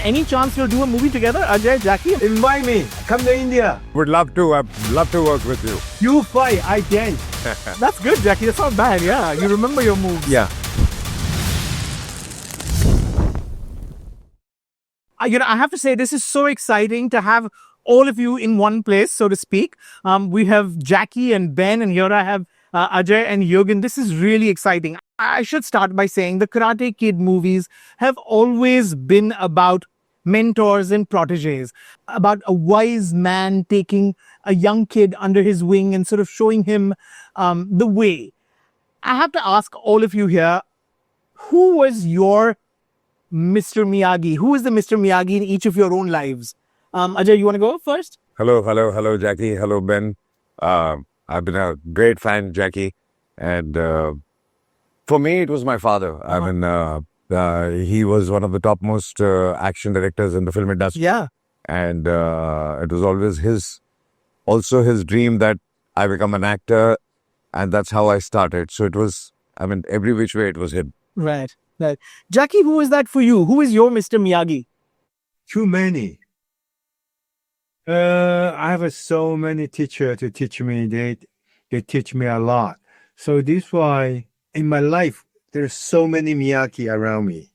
any chance you'll do a movie together, Ajay, Jackie? Invite me. Come to India. Would love to. I'd love to work with you. You fight, I dance. That's good, Jackie. That's not bad. Yeah, you remember your moves. Yeah. I have to say, this is so exciting to have all of you in one place, so to speak. We have Jackie and Ben, and here I have Ajay and Yogan. This is really exciting. I should start by saying the Karate Kid movies have always been about mentors and proteges, about a wise man taking a young kid under his wing and sort of showing him the way. I have to ask all of you here, who was your Mr. Miyagi? Who is the Mr. Miyagi in each of your own lives? Ajay, you want to go first? Hello, Jackie. Hello, Ben. I've been a great fan, Jackie. And for me, it was my father. I mean, he was one of the topmost action directors in the film industry. Yeah. And it was always his dream that I become an actor. And that's how I started. So it was, I mean, every which way it was him. Right. Jackie, who is that for you? Who is your Mr. Miyagi? Too many. I have so many teachers to teach me. They teach me a lot. So this why in my life there's so many Miyagi around me.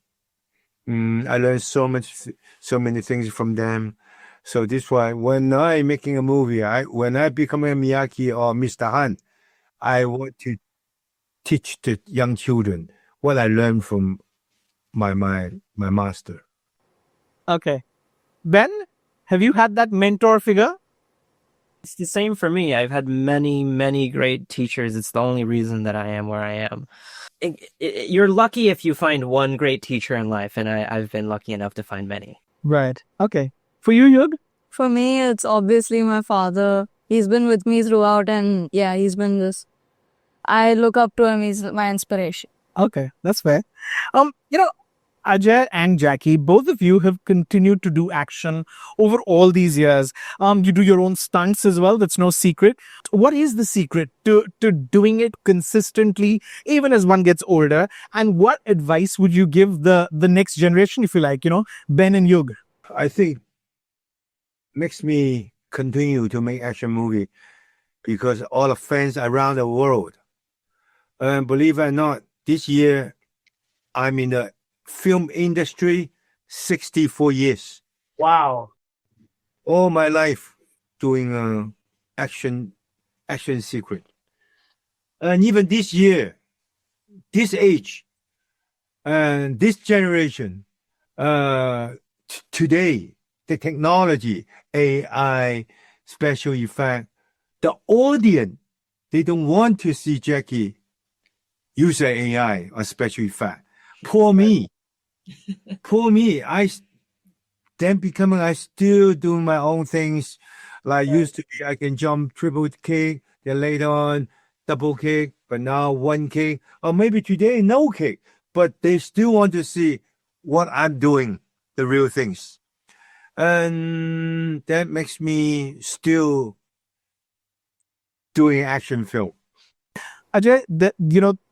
I learned so many things from them. So this why when I making a movie, when I become a Miyagi or Mr. Han, I want to teach the young children what I learned from my master. Okay. Ben, have you had that mentor figure? It's the same for me. I've had many, many great teachers. It's the only reason that I am where I am. You're lucky if you find one great teacher in life, and I've been lucky enough to find many. Right. Okay. For you, Yug? For me, it's obviously my father. He's been with me throughout, and yeah, he's been this. I look up to him. He's my inspiration. Okay, that's fair. Ajay and Jackie, both of you have continued to do action over all these years. You do your own stunts as well. That's no secret. What is the secret to doing it consistently, even as one gets older? And what advice would you give the next generation, if you like, Ben and Yug? I think makes me continue to make action movie because all the fans around the world. And believe it or not, this year I'm in the film industry 64 years. Wow. All my life doing action secret. And even this year, this age, and this generation, today, the technology, AI, special effect, the audience, they don't want to see Jackie use AI or special effect. Poor me. I still doing my own things. Like used to be, I can jump triple kick, then later on double kick, but now one kick, or maybe today no kick. But they still want to see what I'm doing, the real things. And that makes me still doing action film. Ajay,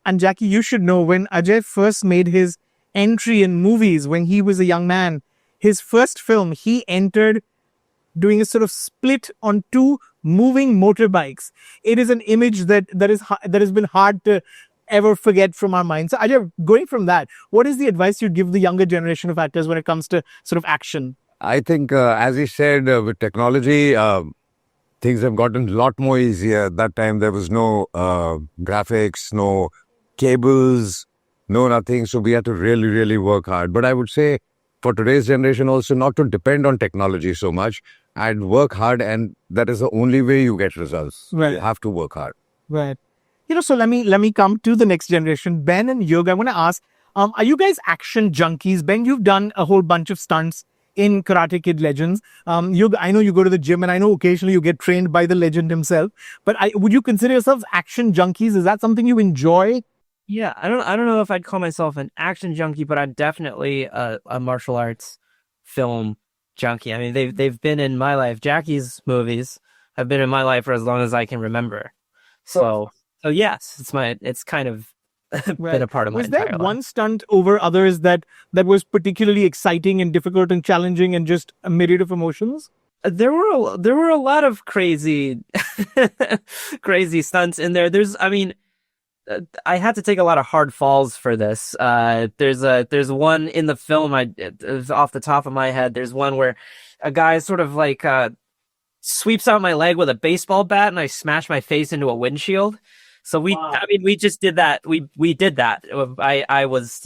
and Jackie, you should know when Ajay first made his entry in movies when he was a young man, his first film, he entered doing a sort of split on two moving motorbikes. It is an image that has been hard to ever forget from our minds. So Ajay, going from that, what is the advice you'd give the younger generation of actors when it comes to sort of action? I think, as he said, with technology, things have gotten a lot more easier. That time there was no graphics, no cables, no nothing. So we had to really, really work hard. But I would say for today's generation also not to depend on technology so much and work hard. And that is the only way you get results. Right. You have to work hard. Right. So let me come to the next generation. Ben and Yug, I want to ask, are you guys action junkies? Ben, you've done a whole bunch of stunts in Karate Kid Legends. Yug, I know you go to the gym and I know occasionally you get trained by the legend himself, but would you consider yourselves action junkies? Is that something you enjoy? Yeah, I don't know if I'd call myself an action junkie, but I'm definitely a martial arts film junkie. I mean, they've been in my life. Jackie's movies have been in my life for as long as I can remember. So yes, it's kind of been a part of my Was there entire life. one stunt over others that was particularly exciting and difficult and challenging and just a myriad of emotions? There were a lot of crazy crazy stunts in there. I had to take a lot of hard falls for this. There's one in the film. It was off the top of my head. There's one where a guy sort of like sweeps out my leg with a baseball bat, and I smash my face into a windshield. So we just did that. We did that. I was,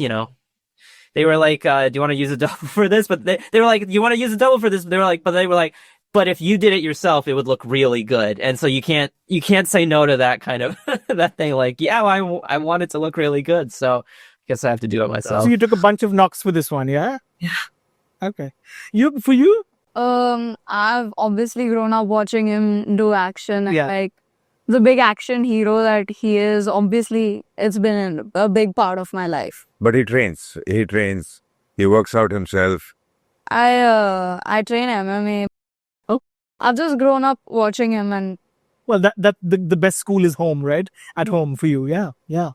they were like, "Do you want to use a double for this?" But they were like, "You want to use a double for this?" But they were like, "But if you did it yourself, it would look really good." And so you can't say no to that kind of that thing. Like, yeah, well, I want it to look really good, so I guess I have to do it myself. So you took a bunch of knocks for this one, yeah? Yeah. Okay. For you? I've obviously grown up watching him do action. And Yeah. like the big action hero that he is, obviously, it's been a big part of my life. But he trains. He trains. He works out himself. I train MMA. Oh. I've just grown up watching him, and Well, the best school is home, right? At home for you, yeah, yeah.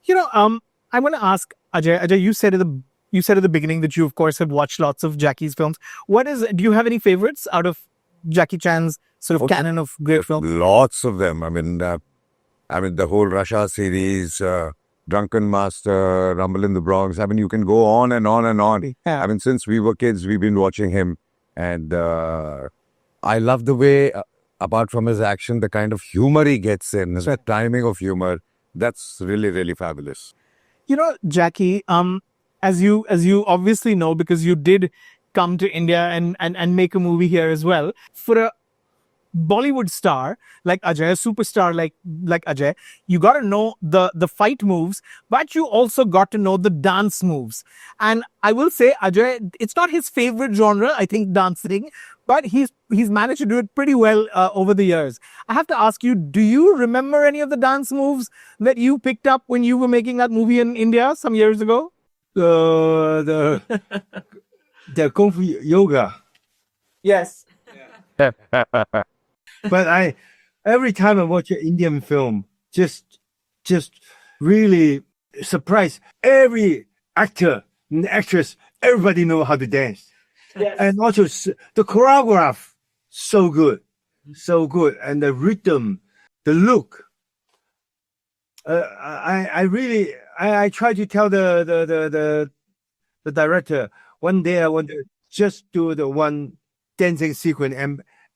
I want to ask Ajay. Ajay, you said at the beginning that you, of course, have watched lots of Jackie's films. Do you have any favorites out of Jackie Chan's sort of Okay. canon of great films? Lots of them. I mean, the whole Russia series, Drunken Master, Rumble in the Bronx. I mean, you can go on and on and on. Yeah. I mean, since we were kids, we've been watching him. And I love the way, apart from his action, the kind of humor he gets in, the timing of humor. That's really, really fabulous. Jackie, as you obviously know, because you did come to India and make a movie here as well, for a Bollywood star like Ajay, a superstar like Ajay, you got to know the fight moves, but you also got to know the dance moves. And I will say, Ajay, it's not his favorite genre, I think, dancing, but he's managed to do it pretty well over the years. I have to ask you, do you remember any of the dance moves that you picked up when you were making that movie in India some years ago? The Kung Fu Yoga. Yes. But every time I watch an Indian film, just really surprised. Every actor and actress, everybody know how to dance. Yes. And also the choreograph, so good, and the rhythm, the look. I try to tell the director one day I want to just do the one dancing sequence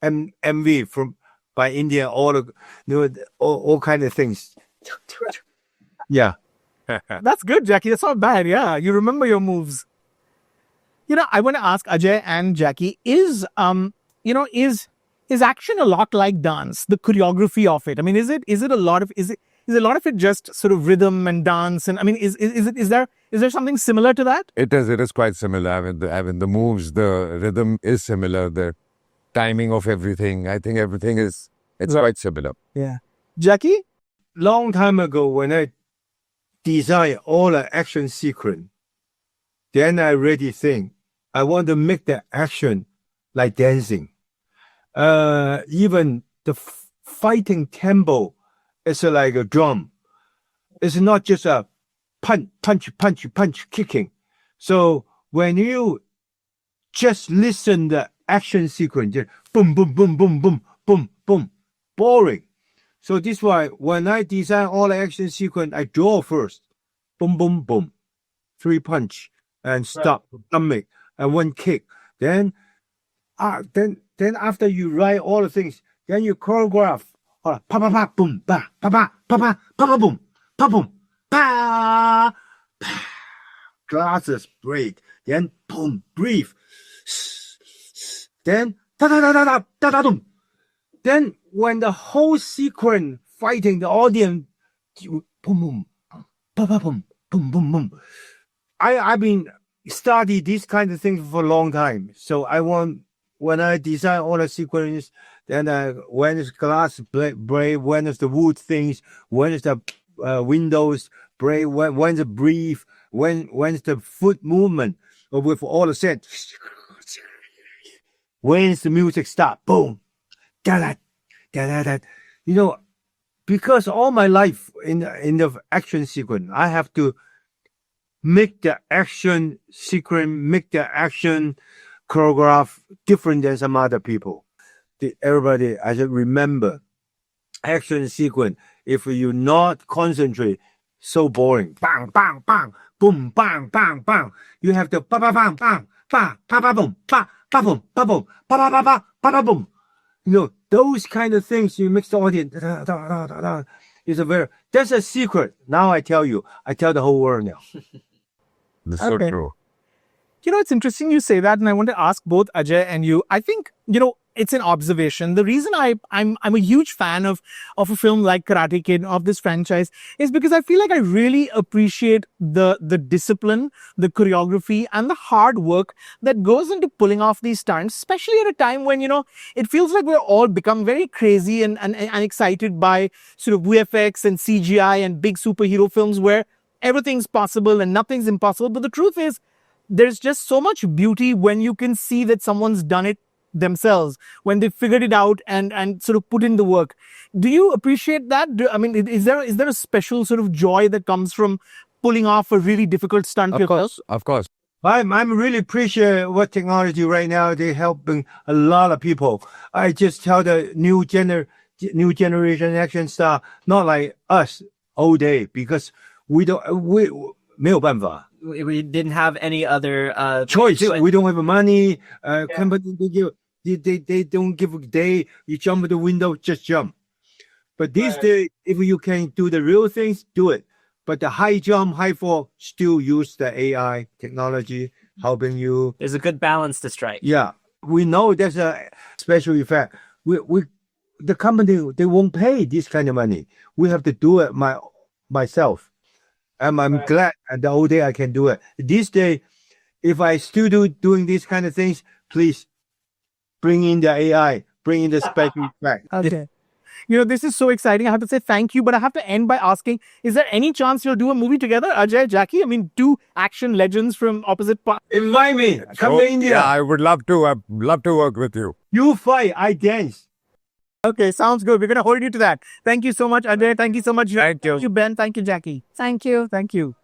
MV by India, all kind of things. Yeah. That's good, Jackie. That's not bad. Yeah, you remember your moves. I want to ask Ajay and Jackie: is action a lot like dance? The choreography of it. I mean, is a lot of it just sort of rhythm and dance? And I mean, is there something similar to that? It is quite similar. I mean, the moves, the rhythm is similar. The timing of everything. I think everything it's Right. quite similar. Yeah, Jackie. Long time ago, when I designed all the action sequence, then I really think I want to make the action like dancing. Even the fighting tempo is like a drum. It's not just a punch, kicking. So when you just listen the action sequence, just boom, boom, boom, boom, boom, boom, boom, boring. So this is why when I design all the action sequence, I draw first. Boom, boom, boom. 3 punch and stop, stomach, and 1 kick. Then after you write all the things, then you choreograph. Pa pa pa boom, pa pa pa pa pa pa pa boom, pa boom, pa pa. Glasses break. Then boom, breathe. Then da da da da da da da boom. Then when the whole sequence fighting the audience, boom boom, pa pa boom, boom boom boom. I've been study these kind of things for a long time. So I want when I design all the sequences, then when is glass break, when is the wood things, when is the windows break, when the breathe, when's the foot movement with all the set. When's the music stop? Boom. Da da da da da. because all my life in the action sequence, I have to make the action sequence, make the action choreograph different than some other people. Everybody, I should remember action sequence. If you not concentrate, so boring. Bang, bang, bang, boom, bang, bang, bang. You have to ba ba bang, bang, ba ba ba boom, ba ba boom, ba boom, ba ba ba ba ba ba boom. You know, those kind of things you mix the audience. Da, da, da, da, da. It's a very, that's a secret. Now I tell you, I tell the whole world now. That's so Okay. true. You know, it's interesting you say that, and I want to ask both Ajay and you. I think, you know, it's an observation. The reason I'm a huge fan of a film like Karate Kid, of this franchise, is because I feel like I really appreciate the discipline, the choreography, and the hard work that goes into pulling off these stunts, especially at a time when, you know, it feels like we're all become very crazy and excited by sort of VFX and CGI and big superhero films where everything's possible and nothing's impossible. But the truth is, there's just so much beauty when you can see that someone's done it themselves, when they figured it out and sort of put in the work. Do you appreciate that? I mean, is there a special sort of joy that comes from pulling off a really difficult stunt Of yourself? course, of course. I'm really appreciate what technology right now. They helping a lot of people. I just tell the new generation action star, not like us all day, because we 没有办法 We didn't have any other choice. do it. We don't have money. Company they don't give a day. You jump the window, just jump. But these days, if you can do the real things, do it. But the high jump, high fall, still use the AI technology helping you. There's a good balance to strike. Yeah, we know there's a special effect. The company, they won't pay this kind of money. We have to do it myself. I'm glad and the whole day I can do it. This day, if I still doing these kind of things, please bring in the AI, bring in the special effect. Okay. You know, this is so exciting. I have to say thank you, but I have to end by asking, is there any chance you'll do a movie together, Ajay, Jackie? I mean, two action legends from opposite parts. Invite me. Come to India. Yeah, I would love to. I'd love to work with you. You fight, I dance. Okay, sounds good. We're going to hold you to that. Thank you so much, Ajay. Thank you so much. Thank you. Thank you, Ben. Thank you, Jackie. Thank you. Thank you.